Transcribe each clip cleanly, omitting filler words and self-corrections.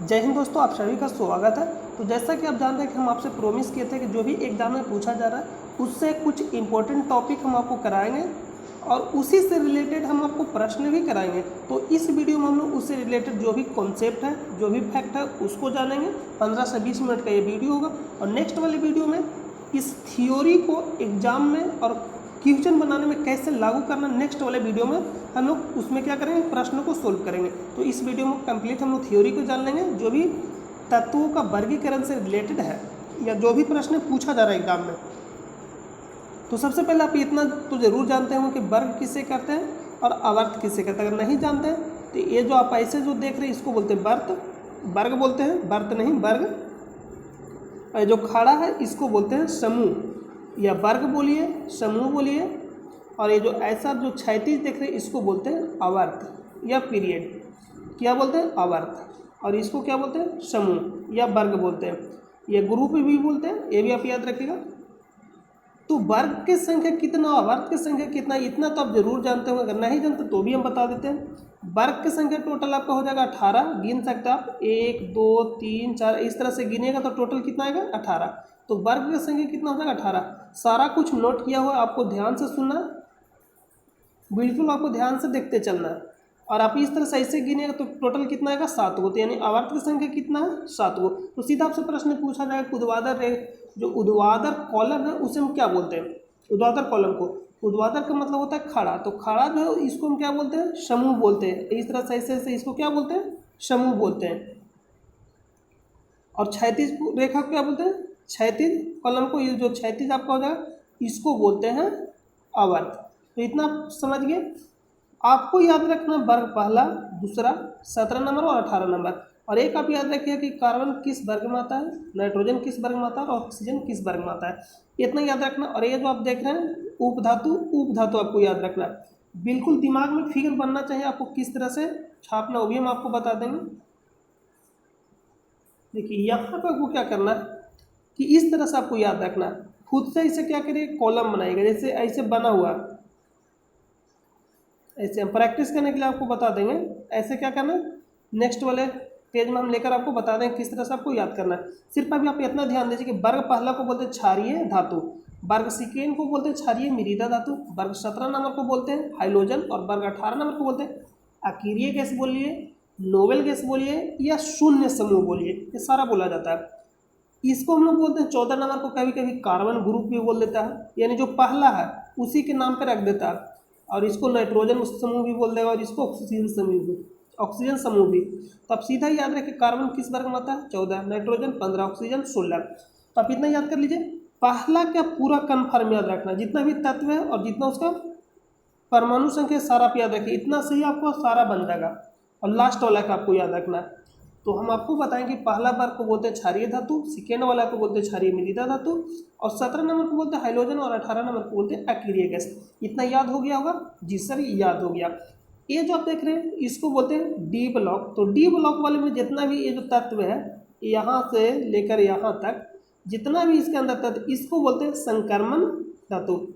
जय हिंद दोस्तों, आप सभी का स्वागत है। तो जैसा कि आप जान रहे हैं कि हम आपसे प्रॉमिस किए थे कि जो भी एग्जाम में पूछा जा रहा है उससे कुछ इंपॉर्टेंट टॉपिक हम आपको कराएंगे और उसी से रिलेटेड हम आपको प्रश्न भी कराएंगे। तो इस वीडियो में हम लोग उससे रिलेटेड जो भी कॉन्सेप्ट है, जो भी फैक्ट है उसको जानेंगे। 15 से 20 मिनट का ये वीडियो होगा और नेक्स्ट वाले वीडियो में इस थियोरी को एग्जाम में और क्वेश्चन बनाने में कैसे लागू करना, नेक्स्ट वाले वीडियो में हम लोग उसमें क्या करेंगे, प्रश्नों को सोल्व करेंगे। तो इस वीडियो में कंप्लीट हम लोग थ्योरी को जान लेंगे, जो भी तत्वों का वर्गीकरण से रिलेटेड है या जो भी प्रश्न पूछा जा रहा है एग्जाम में। तो सबसे पहले आप इतना तो जरूर जानते होंगे कि वर्ग किसे कहते हैं और अवर्त किसे कहते हैं। अगर नहीं जानते हैं तो ये जो आप ऐसे जो देख रहे हैं इसको बोलते हैं वर्ग बोलते हैं, वर्त नहीं वर्ग। और जो खड़ा है इसको बोलते हैं समूह, या वर्ग बोलिए, समूह बोलिए। और ये जो ऐसा जो क्षैतिज देख रहे हैं इसको बोलते हैं आवर्त या पीरियड। क्या बोलते हैं? आवर्त। और इसको क्या बोलते हैं? समूह या वर्ग बोलते हैं। ये ग्रुप भी बोलते हैं, ये भी आप याद रखिएगा। तो वर्ग की संख्या कितना, आवर्त की संख्या कितना, इतना तो आप जरूर जानते होंगे। अगर नहीं जानते तो भी हम बता देते हैं। वर्ग की संख्या टोटल आपका हो जाएगा 18। गिन सकते हैं आप, 1 2 3 4 इस तरह से गिनेगा तो टोटल कितना आएगा? 18। तो वर्ग की संख्या कितना हो जाएगा? 18। सारा कुछ नोट किया हुआ, आपको ध्यान से सुनना, बिल्कुल आपको ध्यान से देखते चलना है। और आप इस तरह से ऐसे गिनेगा तो टोटल कितना आएगा? 7 गो। तो यानी आवर्त की संख्या कितना है? 7 गो। तो सीधा आपसे प्रश्न पूछा जाएगा ऊर्ध्वाधर जो ऊर्ध्वाधर कॉलम है उसे हम क्या बोलते हैं? ऊर्ध्वाधर कॉलम को, ऊर्ध्वाधर का मतलब होता है खड़ा। तो खड़ा जो है इसको हम क्या बोलते हैं? समूह बोलते हैं। इस तरह से ऐसे ऐसे इसको क्या बोलते हैं? समूह बोलते हैं। और क्षैतिज रेखा को क्या बोलते हैं? क्षैतिज कॉलम को, ये जो क्षैतिज आपका हो जाएगा इसको बोलते हैं आवर्त। तो इतना आप समझ गए। आपको याद रखना वर्ग पहला, दूसरा, 17 नंबर और 18 नंबर। और एक आप याद रखिए कि कार्बन किस वर्ग में आता है, नाइट्रोजन किस वर्ग में आता है और ऑक्सीजन किस वर्ग में आता है। इतना याद रखना। और ये जो आप देख रहे हैं उपधातु आपको याद रखना। बिल्कुल दिमाग में फिगर बनना चाहिए आपको, किस तरह से छापना वो भी हम आपको बता देंगे। देखिए यहाँ पर आपको क्या करना है कि इस तरह से आपको याद रखना, खुद से इसे क्या करिए, कॉलम बनाएगा। जैसे ऐसे बना हुआ, ऐसे हम प्रैक्टिस करने के लिए आपको बता देंगे ऐसे क्या करना है। नेक्स्ट वाले पेज में हम लेकर आपको बता देंगे किस तरह से आपको याद करना है। सिर्फ अभी आप इतना ध्यान दीजिए कि वर्ग पहला को बोलते हैं क्षारीय धातु, वर्ग सेकेंड को बोलते हैं क्षारीय मृदा धातु, वर्ग 17 नंबर को बोलते हैं हाइड्रोजन और वर्ग 18 नंबर को बोलते हैं अकीरिय गैस बोलिए, नोबेल गैस बोलिए या शून्य समूह बोलिए, ये सारा बोला जाता है। इसको हम लोग बोलते हैं 14 नंबर को कभी कभी कार्बन ग्रुप भी बोल देता है, यानी जो पहला है उसी के नाम पर रख देता है। और इसको नाइट्रोजन समूह भी बोल देगा और इसको ऑक्सीजन समूह भी। तो आप सीधा याद रखें कार्बन किस वर्ग में आता है? 14, नाइट्रोजन 15, ऑक्सीजन 16। तो आप इतना याद कर लीजिए। पहला क्या पूरा कन्फर्म याद रखना, जितना भी तत्व है और जितना उसका परमाणु संख्या सारा आप याद रखिए। इतना सही आपको सारा बन जाएगा। और लास्ट वाला का आपको याद रखना है। तो हम आपको बताएंगे पहला वर्ग को बोलते हैं क्षारीय धातु, सेकेंड वाला को बोलते हैं क्षारीय मृदा धातु और 17 नंबर को बोलते हैं हाइड्रोजन और 18 नंबर को बोलते हैं अकीरिय गैस। इतना याद हो गया होगा? जी सर, याद हो गया। ये जो आप देख रहे हैं इसको बोलते हैं डी ब्लॉक। तो डी ब्लॉक वाले में जितना भी ये जो तत्व है यहाँ से लेकर यहाँ तक जितना भी इसके अंदर तत्व, इसको बोलते हैं संक्रमण धातु।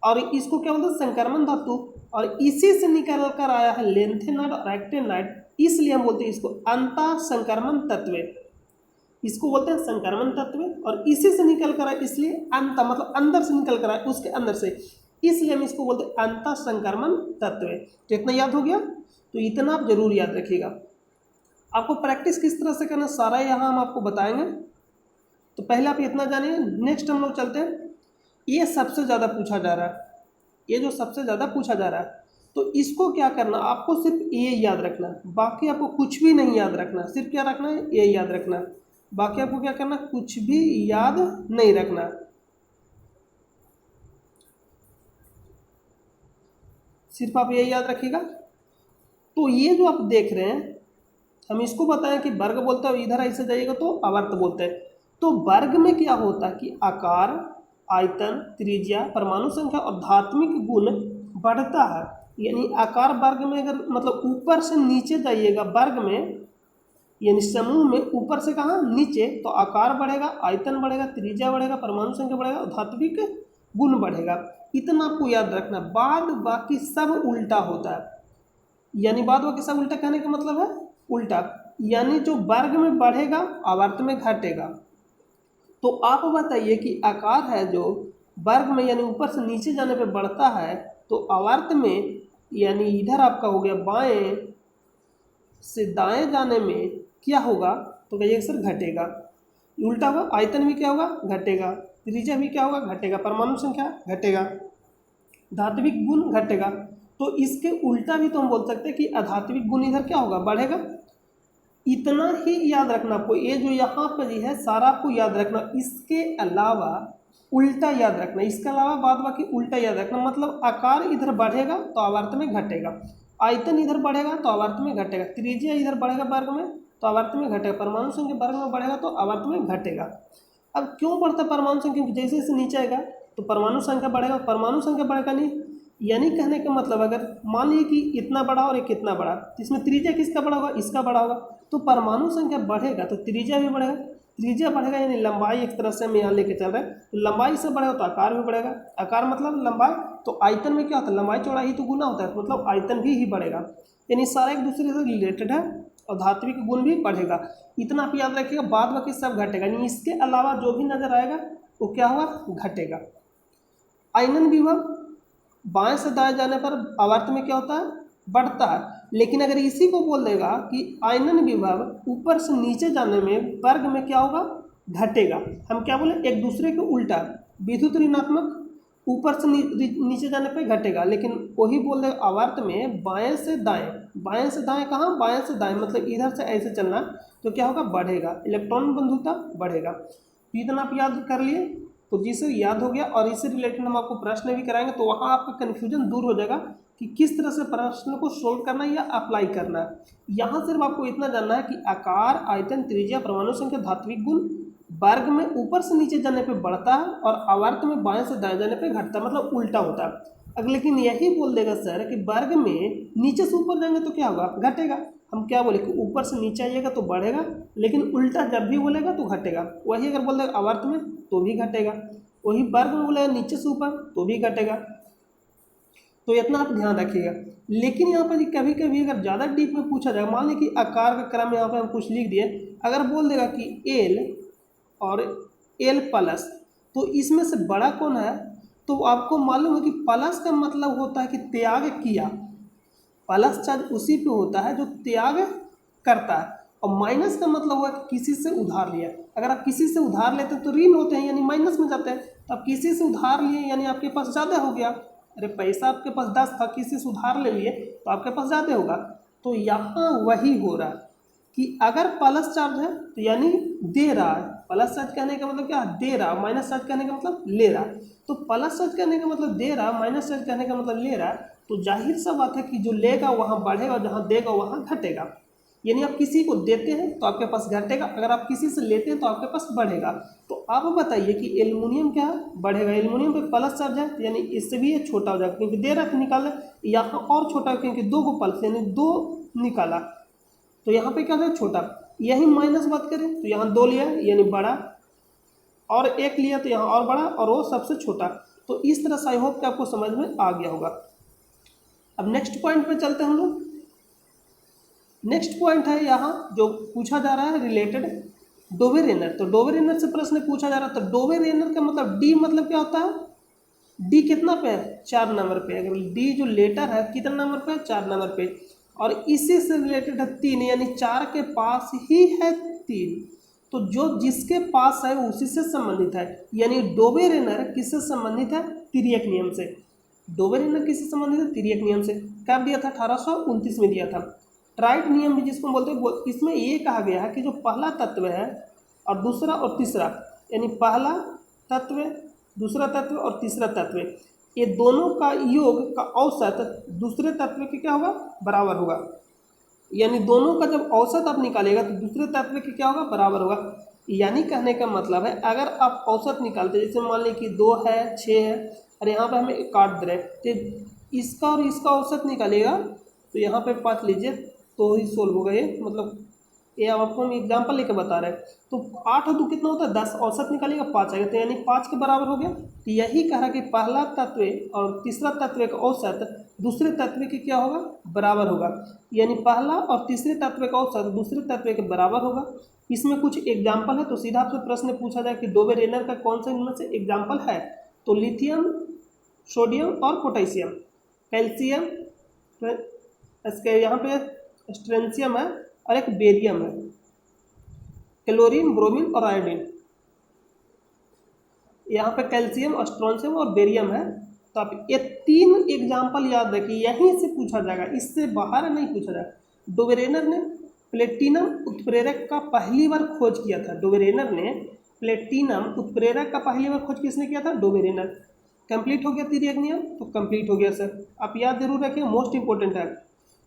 और इसको क्या बोलते हैं? संक्रमण धातु। और इसी से निकल कर आया है लेंथेनाइड और एक्टिनाइड, इसलिए हम बोलते हैं इसको अंतः संक्रमण तत्व। इसको बोलते हैं संक्रमण तत्व। और इसी से निकल कर आया इसलिए अंत, मतलब अंदर से निकल कर आया, उसके अंदर से, इसलिए हम इसको बोलते हैं अंतः संक्रमण तत्व। तो इतना याद हो गया? तो इतना आप जरूर याद रखिएगा। आपको प्रैक्टिस किस तरह से करना सारा यहाँ हम आपको बताएंगे। तो पहले आप इतना जानिए। नेक्स्ट हम लोग चलते हैं, ये सबसे ज़्यादा पूछा जा रहा है, ये जो सबसे ज़्यादा पूछा जा रहा है। तो इसको क्या करना, आपको सिर्फ ये याद रखना है, बाकी आपको कुछ भी नहीं याद रखना। सिर्फ क्या रखना है? ये याद रखना। बाकी आपको क्या करना, कुछ भी याद नहीं रखना। सिर्फ आप ये याद रखिएगा। तो ये जो आप देख रहे हैं, हम इसको बताएं कि वर्ग बोलते हैं, इधर ऐसे जाइएगा तो आवर्त बोलते हैं। तो वर्ग में क्या होता है कि आकार, आयतन, त्रिज्या, परमाणु संख्या और धात्विक गुण बढ़ता है। यानी आकार वर्ग में अगर मतलब ऊपर से नीचे जाइएगा वर्ग में, यानी समूह में ऊपर से कहाँ? नीचे, तो आकार बढ़ेगा, आयतन बढ़ेगा, त्रिज्या बढ़ेगा, परमाणु संख्या बढ़ेगा और धात्विक गुण बढ़ेगा। इतना आपको याद रखना। बाद बाकी सब उल्टा होता है। यानी बाद बाकी सब उल्टा कहने का मतलब है उल्टा, यानी जो वर्ग में बढ़ेगा आवर्त में घटेगा। तो आप बताइए कि आकार है जो वर्ग में यानी ऊपर से नीचे जाने पे बढ़ता है, तो आवर्त में यानी इधर आपका हो गया बाएं से दाएं जाने में क्या होगा, तो कहिए सर घटेगा। उल्टा होगा, आयतन भी क्या होगा, घटेगा, त्रिज्या भी क्या होगा, घटेगा, परमाणु संख्या घटेगा, धात्विक गुण घटेगा। तो इसके उल्टा भी तो हम बोल सकते हैं कि अधात्विक गुण इधर क्या होगा, बढ़ेगा। इतना ही याद रखना आपको, ये जो यहाँ पर जी है सारा आपको याद रखना, इसके अलावा उल्टा याद रखना, इसके अलावा बाद बाकी उल्टा याद रखना। मतलब आकार इधर बढ़ेगा तो आवर्त में घटेगा, आयतन इधर बढ़ेगा तो आवर्त में घटेगा, त्रिज्या इधर बढ़ेगा वर्ग में तो आवर्त में घटेगा, परमाणु संख्या वर्ग में बढ़ेगा तो आवर्त में घटेगा। अब क्यों बढ़ता है परमाणु संख्या, जैसे जैसे नीचे आएगा तो परमाणु संख्या बढ़ेगा, परमाणु संख्या बढ़ेगा नहीं, यानी कहने का मतलब अगर मान लीजिए कि इतना बड़ा और एक कितना बड़ा, तो इसमें त्रिज्या किसका बड़ा होगा, इसका बड़ा होगा, तो परमाणु संख्या बढ़ेगा तो त्रिज्या भी बढ़ेगा, त्रिज्या बढ़ेगा यानी लंबाई एक तरह से हम यहाँ लेके चल रहे हैं, तो लंबाई से बढ़ेगा तो आकार भी बढ़ेगा, आकार मतलब लंबाई, तो आयतन में क्या होता है, लंबाई चौड़ाई तो गुना होता है, मतलब आयतन भी ही बढ़ेगा, यानी सारा एक दूसरे से रिलेटेड है, और धात्विक गुण भी बढ़ेगा। इतना आप याद रखिएगा, बाद बाकी सब घटेगा, यानी इसके अलावा जो भी नजर आएगा वो क्या होगा, घटेगा। आयनन विभव बाएं से दाएं जाने पर आवर्त में क्या होता है, बढ़ता है। लेकिन अगर इसी को बोल देगा कि आयनन विभव ऊपर से नीचे जाने में वर्ग में क्या होगा, घटेगा, हम क्या बोले, एक दूसरे के उल्टा, विद्युत ऋणात्मक ऊपर से नीचे जाने पे घटेगा, लेकिन वही बोल देगा आवर्त में बाएं से दाएं, बाएं से दाएं कहाँ, बाएं से दाएं मतलब इधर से ऐसे चलना, तो क्या होगा, बढ़ेगा, इलेक्ट्रॉन बंधुता बढ़ेगा। तो इतना आप याद कर लिए, तो जिसे याद हो गया, और इससे रिलेटेड हम आपको प्रश्न भी कराएंगे, तो वहाँ आपका कन्फ्यूजन दूर हो जाएगा कि किस तरह से प्रश्न को सोल्व करना है या अप्लाई करना है। यहाँ सिर्फ आपको इतना जानना है कि आकार, आयतन, त्रिज्या, परमाणु संख्या, धात्विक गुण वर्ग में ऊपर से नीचे जाने पे बढ़ता है और आवर्त में बाएं से दाएं जाने पे घटता है, मतलब उल्टा होता है। अगर लेकिन यही बोल देगा सर कि वर्ग में नीचे से ऊपर जाएंगे तो क्या होगा, घटेगा, हम क्या बोले कि ऊपर से नीचे आइएगा तो बढ़ेगा, लेकिन उल्टा जब भी बोलेगा तो घटेगा। वही अगर बोल देगा आवर्त में तो भी घटेगा, वही वर्ग में बोलेगा नीचे से ऊपर तो भी घटेगा। तो इतना आप ध्यान रखिएगा। लेकिन यहाँ पर कभी कभी अगर ज़्यादा डीप में पूछा जाए, मान लीजिए कि आकार का क्रम यहाँ पर हम कुछ लिख दिए, अगर बोल देगा कि एल और एल प्लस, तो इसमें से बड़ा कौन है, तो आपको मालूम है कि प्लस का मतलब होता है कि त्याग किया, प्लस चार्ज उसी पे होता है जो त्याग करता है, और माइनस का मतलब हुआ कि किसी से उधार लिया। अगर आप किसी से उधार लेते हैं तो ऋण होते हैं यानी माइनस में जाते हैं, तो आप किसी से उधार लिए यानी आपके पास ज़्यादा हो गया। अरे पैसा आपके पास 10 था, किसी से उधार ले लिए तो आपके पास ज़्यादा होगा। तो यहाँ वही हो रहा है कि अगर प्लस चार्ज है तो यानी दे रहा है, प्लस चार्ज कहने का मतलब क्या, दे रहा, माइनस चार्ज कहने का मतलब ले रहा। तो प्लस चार्ज कहने का मतलब दे रहा, माइनस चार्ज कहने का मतलब ले रहा, तो जाहिर सा बात है कि जो लेगा वहाँ बढ़ेगा, जहाँ देगा वहाँ घटेगा। यानी आप किसी को देते हैं तो आपके पास घटेगा, अगर आप किसी से लेते हैं तो आपके पास बढ़ेगा। तो आप बताइए कि एल्युमिनियम क्या है, बढ़ेगा, एल्युमिनियम पे प्लस चार्ज है यानी इससे भी ये छोटा हो जाएगा, क्योंकि दे रहा है निकाला, यहाँ और छोटा क्योंकि 2 को प्लस यानी 2 निकाला, तो यहाँ पे क्या था, छोटा। यही माइनस बात करें तो यहाँ 2 लिया यानी बड़ा, और 1 लिया तो यहाँ और बड़ा, और वो सबसे छोटा। तो इस तरह से आई होप कि आपको समझ में आ गया होगा। अब नेक्स्ट पॉइंट पे चलते हैं हम लोग। नेक्स्ट पॉइंट है यहाँ जो पूछा जा रहा है रिलेटेड डोवेरेनर। तो डोवेरेनर से प्रश्न पूछा जा रहा है, तो डोवेरेनर का मतलब डी मतलब क्या होता है, डी कितना पे है, 4 नंबर पे। अगर डी जो लेटर है कितना नंबर पे है, 4 नंबर पे, और इसी से रिलेटेड है 3 यानी 4 के पास ही है 3, तो जो जिसके पास है उसी से संबंधित है। यानी डोवेरेनर किससे संबंधित है, तिर्यक नियम से। डोवेरेनर किससे संबंधित है, तिर्यक नियम से। कब दिया था, 1829 में दिया था। ट्राइट नियम भी जिसको बोलते हैं, इसमें ये कहा गया है कि जो पहला तत्व है और दूसरा और तीसरा, यानी पहला तत्व, दूसरा तत्व और तीसरा तत्व, ये दोनों का योग का औसत दूसरे तत्व के क्या होगा, बराबर होगा। यानी दोनों का जब औसत आप निकालेगा तो दूसरे तत्व के क्या होगा, बराबर होगा। यानी कहने का मतलब है अगर आप औसत निकालते, जैसे मान लीजिए कि 2 है, 6 है, और यहाँ पे हमें काट दे रहे, तो इसका और इसका औसत निकालेगा तो यहाँ पे 5 लीजिए तो ही सोल्व होगा ये, मतलब ये अब आपको हम एग्जाम्पल लेके बता रहे हैं। तो 8 और 2 कितना होता है 10, औसत निकालिएगा 5 आएगा, तो यानी 5 के बराबर हो गया। तो यही कहा कि पहला तत्व और तीसरा तत्व का औसत दूसरे तत्व के क्या होगा, बराबर होगा। यानी पहला और तीसरे तत्व का औसत दूसरे तत्व के बराबर होगा। इसमें कुछ एग्जाम्पल है, तो सीधा आपसे प्रश्न पूछा जाए कि डोबेरेनर का कौन सा इनमें से एग्जाम्पल है, तो लिथियम, सोडियम और पोटेशियम, कैल्शियम, इसके यहाँ पे स्ट्रेंशियम है और एक बेरियम है, क्लोरीन, ब्रोमीन और आयोडीन। यहाँ पे कैल्शियम, स्ट्रोंशियम और बेरियम है। तो आप ये 3 एग्जाम्पल याद रखिए, यहीं से पूछा जाएगा, इससे बाहर नहीं पूछा जाएगा। डोबेरेनर ने प्लेटिनम उत्प्रेरक का पहली बार खोज किया था। डोबेरेनर ने प्लेटिनम उत्प्रेरक का पहली बार खोज किसने किया था, डोबेरेनर। कंप्लीट हो गया तिर्यक नियम, तो कंप्लीट हो गया सर। आप याद जरूर रखिए, मोस्ट इंपॉर्टेंट है।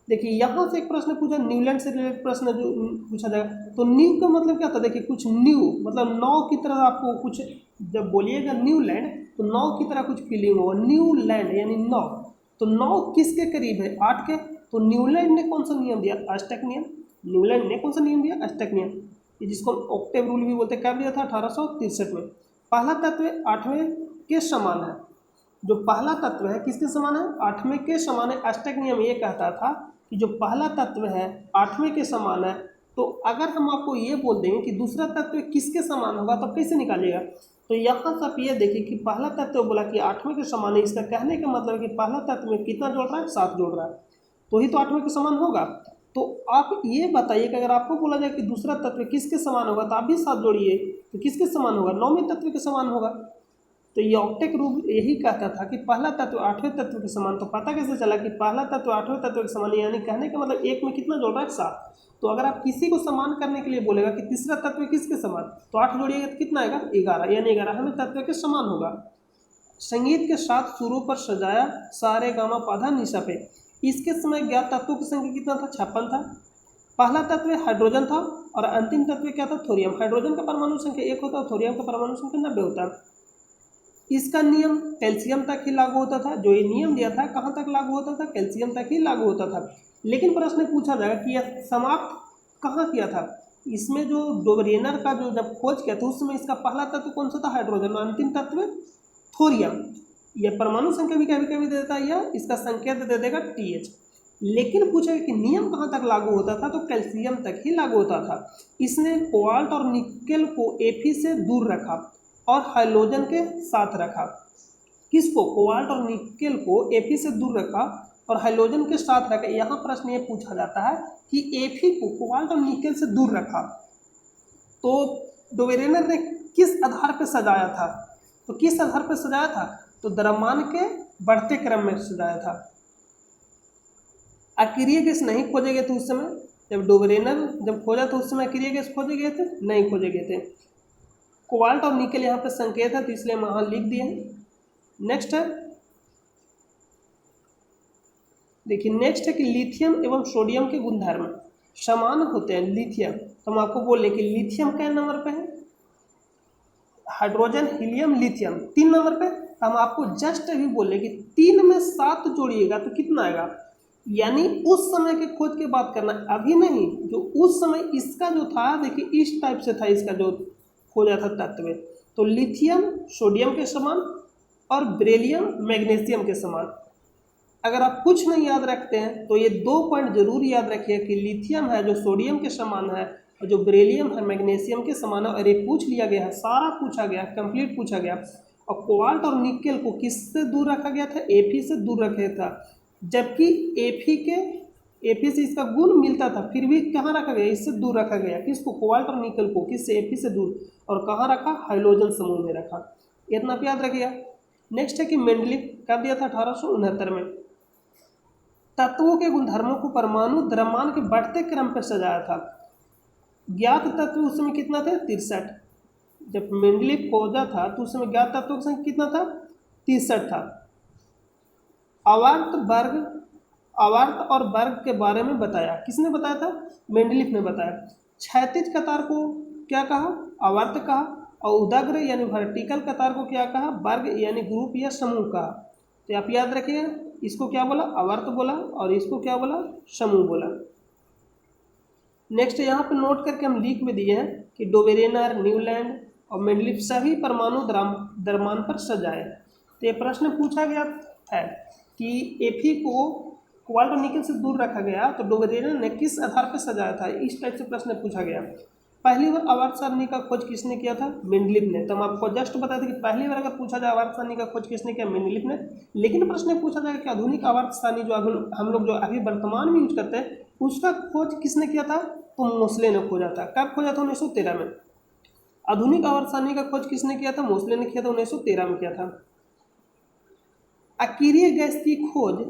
देखिए यहाँ से एक प्रश्न पूछा, न्यूलैंड से रिलेटेड प्रश्न जो पूछा जाएगा, तो न्यू का मतलब क्या था, देखिए कुछ न्यू मतलब नौ की तरह आपको कुछ, जब बोलिएगा न्यूलैंड तो नौ की तरह कुछ फीलिंग होगा। न्यू लैंड यानी नौ, तो नौ किसके करीब है, 8 के। तो न्यूलैंड ने कौन सा नियम दिया, अष्टक नियम। न्यूलैंड ने कौन सा नियम दिया, अष्टक नियम, ये जिसको ऑक्टेव रूल भी बोलते हैं। कब दिया था, 1863 में। पहला तत्व 8वें के समान है। जो पहला तत्व है किसके समान है, 8वें के समान है। अष्टक नियम ये कहता था कि जो पहला तत्व है 8वें के समान है। तो अगर हम आपको ये बोल देंगे कि दूसरा तत्व किसके समान होगा, तो कैसे निकालिएगा। तो यहाँ से आप ये देखिए कि पहला तत्व बोला कि 8वें के समान है, इसका कहने का मतलब है कि पहला तत्व में कितना जोड़ रहा है, 7 जोड़ रहा है, तो ही तो 8वें के समान होगा। तो आप ये बताइए कि अगर आपको बोला जाए कि दूसरा तत्व किसके समान होगा, तो आप भी 7 जोड़िए, तो किसके समान होगा, 9वें तत्व के समान होगा। तो ये ऑक्टेक रूल यही कहता था कि पहला तत्व 8वें तत्व के समान। तो पता कैसे चला कि पहला तत्व 8वें तत्व के समान, यानी कहने का मतलब एक में कितना जोड़ रहा है, 7। तो अगर आप किसी को समान करने के लिए बोलेगा कि तीसरा तत्व किसके समान, तो 8 जोड़िएगा तो कितना आएगा, 11, यानी 11वें तत्व के समान होगा। संगीत के साथ सुरों पर सजाया सारे गामा पाधा निशा पे, इसके समय ज्ञात तत्वों की संख्या कितना था, 56 था। पहला तत्व हाइड्रोजन था और अंतिम तत्व क्या था, थोरियम। हाइड्रोजन का परमाणु संख्या 1 होता है, थोरियम का परमाणु संख्या 90 होता है। इसका नियम कैल्शियम तक ही लागू होता था। जो ये नियम दिया था कहाँ तक लागू होता था, कैल्शियम तक ही लागू होता था। लेकिन प्रश्न पूछा जाएगा कि यह समाप्त कहाँ किया था। इसमें जो डोबेरेनर का जो जब खोज किया था उस समय इसका पहला तत्व कौन सा था, हाइड्रोजन, और अंतिम तत्व थोरियम। यह परमाणु संख्या भी कभी कभी दे देता है, या इसका संकेत दे देगा TH। लेकिन पूछा कि नियम कहाँ तक लागू होता था, तो कैल्शियम तक ही लागू होता था। इसने कोबाल्ट और निकेल को Fe से दूर रखा और हाइड्रोजन के साथ रखा। किसको, कोबाल्ट और निकेल को Fe से दूर रखा और हाइड्रोजन के साथ रखा। यहाँ प्रश्न ये पूछा जाता है कि Fe को कोबाल्ट और निकेल से दूर रखा, तो डोबेरेनर ने किस आधार पर सजाया था, तो किस आधार पर सजाया था, तो द्रव्यमान के बढ़ते क्रम में सजाया था। अक्रिय गैस नहीं खोजे गए थे उस समय, जब डोबेरेनर जब खोजा तो उस समय अक्रिय गैस खोजे गए थे, नहीं खोजे गए थे। कोबाल्ट और निकेल यहाँ पे संकेत है, तो इसलिए हम यहाँ लिख दिए हैं। नेक्स्ट है, देखिए नेक्स्ट है कि लिथियम एवं सोडियम के गुणधर्म समान होते हैं। लिथियम, तो हम आपको बोले कि लिथियम क्या नंबर पे है, हाइड्रोजन, हीलियम, लिथियम 3 नंबर पे। हम आपको जस्ट अभी बोले कि 3 में 7 जोड़िएगा तो कितना आएगा, यानी उस समय के खोज की बात करना, अभी नहीं, जो उस समय इसका जो था, देखिए इस टाइप से था इसका जो खोजा था तत्व। तो लिथियम सोडियम के समान और बेरिलियम मैग्नीशियम के समान। अगर आप कुछ नहीं याद रखते हैं तो ये 2 पॉइंट जरूर याद रखिए कि लिथियम है जो सोडियम के समान है और जो बेरिलियम है मैग्नीशियम के समान है। और ये पूछ लिया गया है, सारा पूछा गया, कंप्लीट पूछा गया। और कोबाल्ट और निकेल को किससे दूर रखा गया था, Fe से दूर रखा था, जबकि Fe से इसका गुण मिलता था, फिर भी कहाँ रखा गया, इससे दूर रखा गया। किसको, कोबाल्ट और निकेल को, किससे, Fe से दूर, और कहाँ रखा, हाइड्रोजन समूह में रखा। इतना आप याद रखिएगा। नेक्स्ट है कि मेंडलीव कब दिया था, 1869 में। तत्वों के गुणधर्मों को परमाणु द्रव्यमान के बढ़ते क्रम पर सजाया था। ज्ञात तत्व उस समय कितना थे, 63। जब मेंडलीव खोजा था तो उस समय ज्ञात तत्वों की संख्या कितना था, 63 था। आवर्त और वर्ग के बारे में बताया, किसने बताया था, मेंडलीव ने बताया। क्षैतिज कतार को क्या कहा, आवर्त कहा, और उदग्र यानी वर्टिकल कतार को क्या कहा, वर्ग यानी ग्रुप या समूह कहा। तो आप याद रखिए, इसको क्या बोला, आवर्त बोला, और इसको क्या बोला, समूह बोला। नेक्स्ट यहाँ पे नोट करके हम लिख में दिए हैं कि डोबेरेनर, न्यूलैंड और मेंडलीफ सभी परमाणु द्रव्यमान पर सजाए। तो ये प्रश्न पूछा गया है कि Fe को कोबाल्ट और निकल से दूर रखा गया, तो डोबेरेनर ने किस आधार पर सजाया था, इस टाइप से प्रश्न पूछा गया। पहली बार आवर्त सारणी का खोज किसने किया था, मेंडलीफ ने। तो हम आपको जस्ट बताया था कि पहली बार अगर पूछा जाए आवर्त सारणी का खोज किसने किया, मेंडलीफ ने। लेकिन प्रश्न पूछा जाएगा कि आधुनिक आवर्त सारणी जो हम लोग जो अभी वर्तमान में यूज करते हैं उसका खोज किसने किया था, तो मोसले ने खोजा था। कब खोजा था, 1913 में। आधुनिक आवर्त सारणी का खोज किसने किया था, मोसले ने किया था, 1913 में किया था। अकीरिय गैस की खोज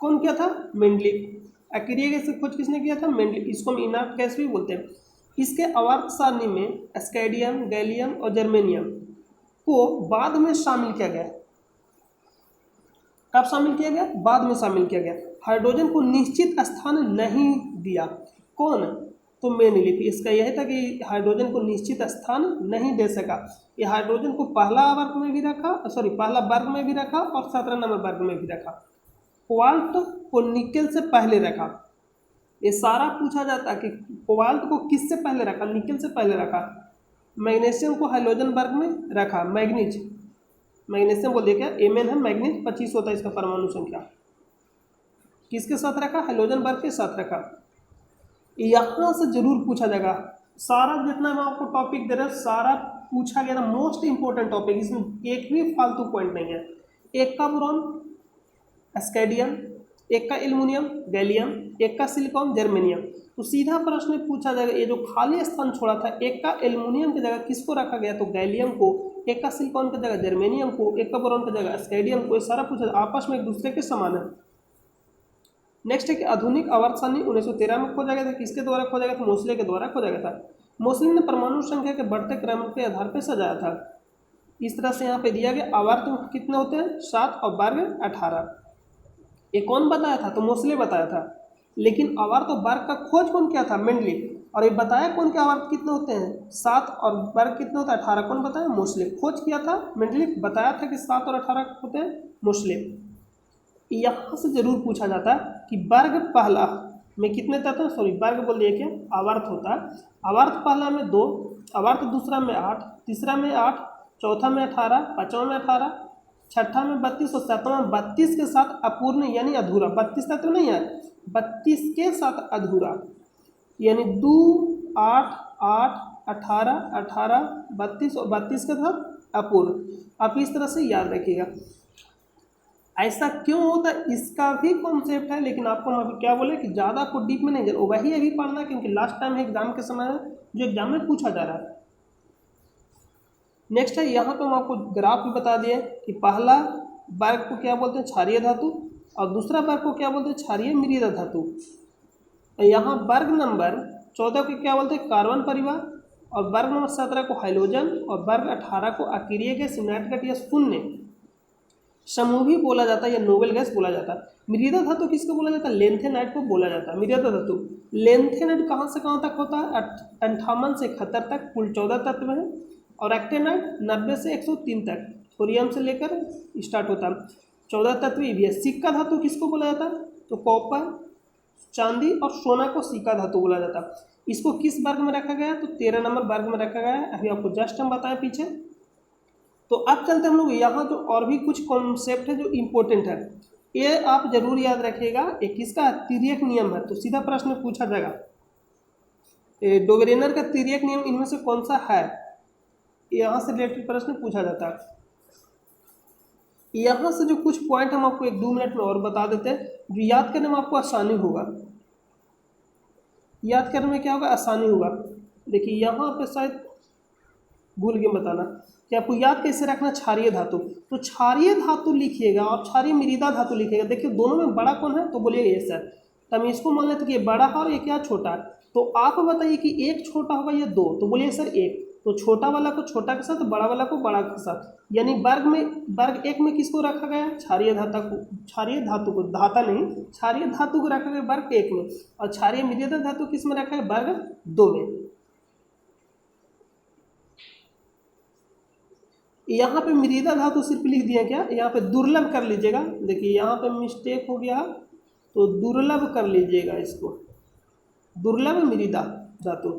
कौन किया था, मेंडलीफ। अकीरिय गैस की खोज किसने किया था, मेंडलीफ। इसको हम इनर्ट गैस भी बोलते हैं। इसके आवर्त सारणी में स्कैंडियम, गैलियम और जर्मेनियम को बाद में शामिल किया गया। कब शामिल किया गया, बाद में शामिल किया गया। हाइड्रोजन को निश्चित स्थान नहीं दिया, कौन, तो मेंडलीफ। इसका यही था कि हाइड्रोजन को निश्चित स्थान नहीं दे सका। ये हाइड्रोजन को पहला वर्ग में भी रखा, पहला वर्ग में भी रखा और 17 नंबर वर्ग में भी रखा। कोबाल्ट को निकेल से पहले रखा। ये सारा पूछा जाता है कि कोबाल्ट को किससे पहले रखा, निकेल से पहले रखा। मैग्नीशियम को हाइड्रोजन वर्ग में रखा, मैग्नीशियम बोल दिया क्या, Mn है, मैग्नीज 25 होता है इसका परमाणु संख्या। किसके साथ रखा, हाइड्रोजन वर्ग के साथ रखा। यहाँ से जरूर पूछा जाएगा। सारा जितना मैं आपको टॉपिक दे रहा हूँ सारा पूछा गया ना, मोस्ट इंपॉर्टेंट टॉपिक, इसमें एक भी फालतू पॉइंट नहीं है। एक का बोरॉन स्कैंडियम, एक का एल्युमिनियम गैलियम, एक का सिलिकॉन जर्मेनियम। तो सीधा प्रश्न पूछा जाएगा, ये जो खाली स्थान छोड़ा था, एक का एल्युमिनियम की जगह किसको रखा गया, तो गैलियम को। एक का सिलिकॉन की जगह जर्मेनियम को, एक का बोरॉन की जगह स्कैंडियम को। ये सारा पूछा, आपस में एक दूसरे के समान है। नेक्स्ट है कि आधुनिक आवर्त सारणी 1913 में खोजा गया था। किसके द्वारा खोजा गया था, मोसले के द्वारा खोजा गया था। मोसले ने परमाणु संख्या के बढ़ते क्रम के आधार पर सजाया था। इस तरह से यहाँ पे दिया गया आवर्त कितने होते हैं, 7 और वर्ग 18। ये कौन बताया था, तो मोसले बताया था। लेकिन आवर्त और वर्ग का खोज कौन किया था, मेंडलीफ। और ये बताया कौन के आवर्त कितने होते हैं, 7 और वर्ग कितने होता है, 18। कौन बताया, मोसले। खोज किया था मेंडलीफ, बताया था कि 7 और 18 होते हैं, मोसले। यहाँ से जरूर पूछा जाता है कि वर्ग पहला में कितने तत्व, वर्ग बोल दिए क्या, आवर्त होता है। आवर्त पहला में 2, आवर्त दूसरा में 8, तीसरा में 8, चौथा में 18, पांचवा में 18, छठा में 32 और सातवां में 32 के साथ अपूर्ण यानी अधूरा। 32 तत्व नहीं है, 32 के साथ अधूरा, यानी 2, 8, 8, 18, 18, 32 और 32 के साथ अपूर्ण। आप इस तरह से याद रखिएगा। ऐसा क्यों होता है इसका भी कॉन्सेप्ट है, लेकिन आपको हम अभी क्या बोले कि ज़्यादा आपको डीप में नहीं जाना, वही अभी पढ़ना, क्योंकि लास्ट टाइम एग्जाम के समय जो एग्जाम में पूछा जा रहा है। नेक्स्ट है, यहाँ पे हम आपको ग्राफ भी बता दिए कि पहला वर्ग को क्या बोलते हैं, क्षारीय धातु, और दूसरा वर्ग को क्या बोलते हैं, क्षारीय मृदा धातु। यहाँ वर्ग नंबर 14 को क्या बोलते हैं, कार्बन परिवार, और वर्ग नंबर 17 को हाइड्रोजन, और वर्ग 18 को अकीरिय गैस, इनर्ट या शून्य समूह भी बोला जाता है या नोबेल गैस बोला जाता है। मृदा धातु किसको बोला जाता है, लेंथेनाइट को बोला जाता है। मृदा धातु लेंथेनाइट कहाँ से कहाँ तक होता है, 58 से 71 तक, कुल 14 तत्व है। और एक्टेनाइट 90 से 103 तक, थोरियम से लेकर स्टार्ट होता है, 14 तत्व भी है। सिक्का धातु किसको बोला जाता है, तो कॉपर, चांदी और सोना को सिक्का धातु बोला जाता है। इसको किस वर्ग में रखा गया है, तो 13 नंबर वर्ग में रखा गया है। अभी आपको जस्ट हम बताएं पीछे। तो अब चलते हम लोग यहाँ जो और भी कुछ कॉन्सेप्ट है जो इम्पोर्टेंट है, ये आप जरूर याद रखिएगा। एक इसका तिर्यक नियम है, तो सीधा प्रश्न पूछा जाएगा, डोबेरेनर का तिर्यक नियम इनमें से कौन सा है, यहाँ से रिलेटेड प्रश्न पूछा जाता है। यहाँ से जो कुछ पॉइंट हम आपको 1-2 मिनट में और बता देते हैं, जो याद करने में आपको आसानी होगा। याद करने में क्या होगा, आसानी होगा। देखिए यहाँ पे शायद भूल के बताना कि आपको याद कैसे रखना, क्षारीय धातु। तो क्षारीय धातु लिखिएगा और क्षारीय मृदा धातु लिखिएगा। देखिए दोनों में बड़ा कौन है, तो बोलिएगा ये सर। तो हम इसको मान लेते कि ये बड़ा है और ये क्या छोटा है। तो आप बताइए कि एक छोटा होगा या 2, तो बोलिए सर 1। तो छोटा वाला को छोटा के साथ, बड़ा वाला को बड़ा के साथ, यानी वर्ग 1 में किसको रखा गया, क्षारीय धातु को, धाता नहीं, क्षारीय धातु को रखा गया वर्ग 1 में। और क्षारीय मृदा धातु किस में रखा है, वर्ग 2 में। यहाँ पे मृदा धातु सिर्फ लिख दिया क्या, यहाँ पे दुर्लभ कर लीजिएगा। देखिए यहाँ पे मिस्टेक हो गया, तो दुर्लभ कर लीजिएगा, इसको दुर्लभ मृदा धातु,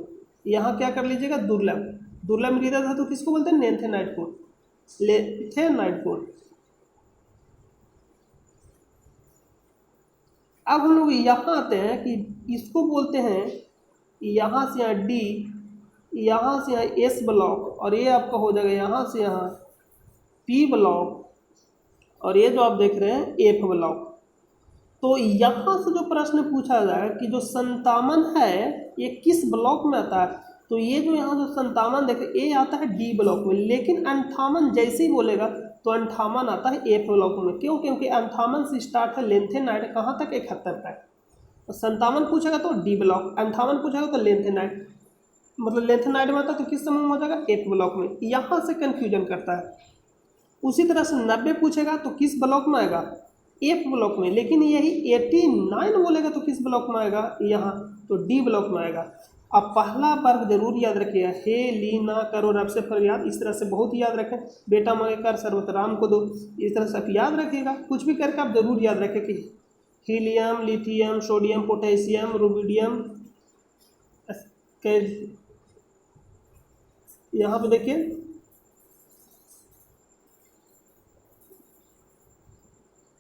यहाँ क्या कर लीजिएगा दुर्लभ, दुर्लभ मृदा धातु किसको बोलते हैं लेंथेनाइट को, लेंथेनाइट को। अब हम लोग यहाँ आते हैं कि इसको बोलते हैं यहाँ से यहाँ डी, यहाँ से यहाँ एस ब्लॉक, और ये आपका हो जाएगा यहाँ से यहाँ पी ब्लॉक, और ये जो आप देख रहे हैं एफ ब्लॉक। तो यहाँ से जो प्रश्न पूछा जाए कि जो संतामन है ये किस ब्लॉक में आता है, तो ये जो यहाँ जो संतामन देखे ये आता है डी ब्लॉक में, लेकिन अंठामन जैसे ही बोलेगा तो अंठामन आता है एफ ब्लॉक में। क्यों? क्योंकि अंठामन से स्टार्ट है लेंथेनाइट कहाँ तक 71 तक। तो संतामन पूछेगा तो डी ब्लॉक, अंठामन पूछेगा तो लेंथेनाइट, मतलब लेंथेनाइट में आता है तो किस समूह में हो जाएगा एफ ब्लॉक में। यहाँ से कन्फ्यूजन करता है। उसी तरह से 90 पूछेगा तो किस ब्लॉक में आएगा एफ ब्लॉक में, लेकिन यही 89 बोलेगा तो किस ब्लॉक में आएगा यहाँ तो डी ब्लॉक में आएगा। अब पहला वर्ग जरूर याद रखिएगा, हे ली ना करो रब से फरियाद, इस तरह से बहुत याद रखें, बेटा मांगे कर सर्वत राम को दो, इस तरह से आप याद रखिएगा। कुछ भी करके आप जरूर याद रखें कि helium, lithium, sodium, potassium, rubidium, यहाँ पे देखिए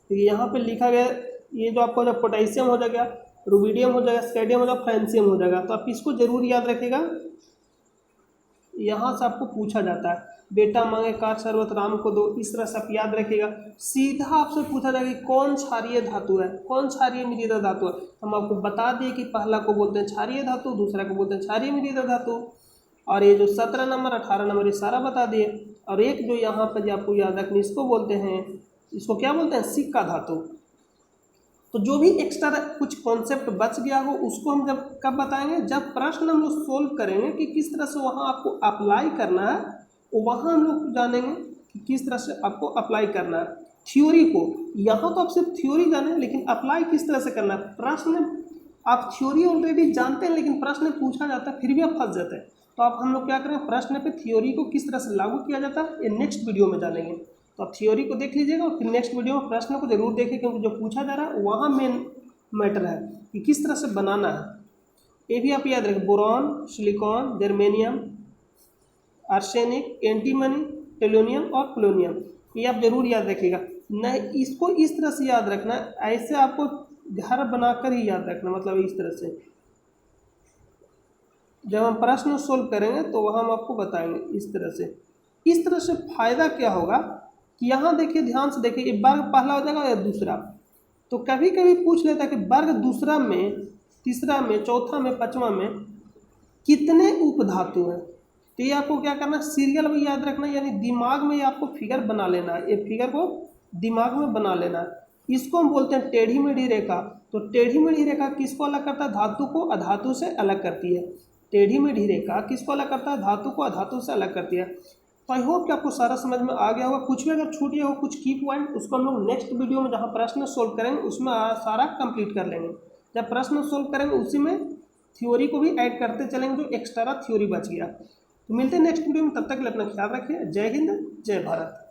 यहाँ पे लिखा गया ये जो आपको जब पोटेशियम हो जाएगा, रुबिडियम हो जाएगा, स्कैंडियम हो जाएगा, फ्रांसियम हो जाएगा, तो आप इसको जरूर याद रखिएगा। यहाँ से आपको पूछा जाता है बेटा मांगे कार सर्वत राम को दो, इस तरह से आप याद रखिएगा। सीधा आपसे पूछा जाएगा कि कौन क्षारीय धातु है, कौन क्षारीय मृदा धातु है। हम आपको बता दिए कि पहला को बोलते हैं क्षारीय धातु, दूसरा को बोलते हैं क्षारीय मृदा धातु, और ये जो 17 नंबर 18 नंबर ये सारा बता दिए। और एक जो यहाँ पर जो आपको याद रखनी इसको बोलते हैं, इसको क्या बोलते हैं सिक्का धातु। तो जो भी एक्स्ट्रा कुछ कॉन्सेप्ट बच गया हो उसको हम जब कब बताएंगे, जब प्रश्न हम लोग सोल्व करेंगे कि किस तरह से वहाँ आपको अप्लाई करना है, वहाँ हम लोग जानेंगे कि किस तरह से आपको अप्लाई करना है थ्योरी को। यहाँ तो आप सिर्फ थ्योरी जाने, लेकिन अप्लाई किस तरह से करना है। प्रश्न आप थ्योरी ऑलरेडी जानते हैं लेकिन प्रश्न पूछा जाता है फिर भी आप फंस जाते हैं, तो आप हम लोग क्या करें प्रश्न पे थ्योरी को किस तरह से लागू किया जाता है ये नेक्स्ट वीडियो में जानेंगे। तो आप थ्योरी को देख लीजिएगा और फिर नेक्स्ट वीडियो में प्रश्न को जरूर देखें, क्योंकि जो पूछा जा रहा है वहाँ मेन मैटर है कि किस तरह से बनाना है। ये भी आप याद रखें, boron, silicon, germanium, arsenic, antimony, tellurium और प्लोनियम, ये आप जरूर याद रखिएगा। नहीं इसको इस तरह से याद रखना, ऐसे आपको घर बनाकर ही याद रखना, मतलब इस तरह से जब हम प्रश्न सोल्व करेंगे तो वहाँ हम आपको बताएंगे इस तरह से। इस तरह से फायदा क्या होगा कि यहाँ देखिए ध्यान से देखिए, एक वर्ग पहला हो जाएगा या दूसरा, तो कभी कभी पूछ लेता है कि वर्ग दूसरा में, तीसरा में, चौथा में, पांचवा में कितने उपधातु हैं। तो ये आपको क्या करना है सीरियल में याद रखना, यानी दिमाग में आपको फिगर बना लेना है, ये फिगर को दिमाग में बना लेना है। इसको हम बोलते हैं टेढ़ी मेढ़ी रेखा। तो टेढ़ी मेढ़ी रेखा किसको अलग करता है, धातु को अधातु से अलग करती है। टेढ़ी मेढ़ी रेखा किसको अलग करता है, धातु को अधातु से अलग करती है। तो आई होप कि आपको सारा समझ में आ गया होगा। कुछ भी अगर छूट गया हो कुछ की पॉइंट, उसको हम लोग नेक्स्ट वीडियो में जहाँ प्रश्न सोल्व करेंगे उसमें सारा कंप्लीट कर लेंगे। जब प्रश्न सोल्व करेंगे उसी में थ्योरी को भी ऐड करते चलेंगे जो एक्स्ट्रा थ्योरी बच गया। तो मिलते हैं नेक्स्ट वीडियो में, तब तक के लिए अपना ख्याल रखिए। जय हिंद, जय भारत।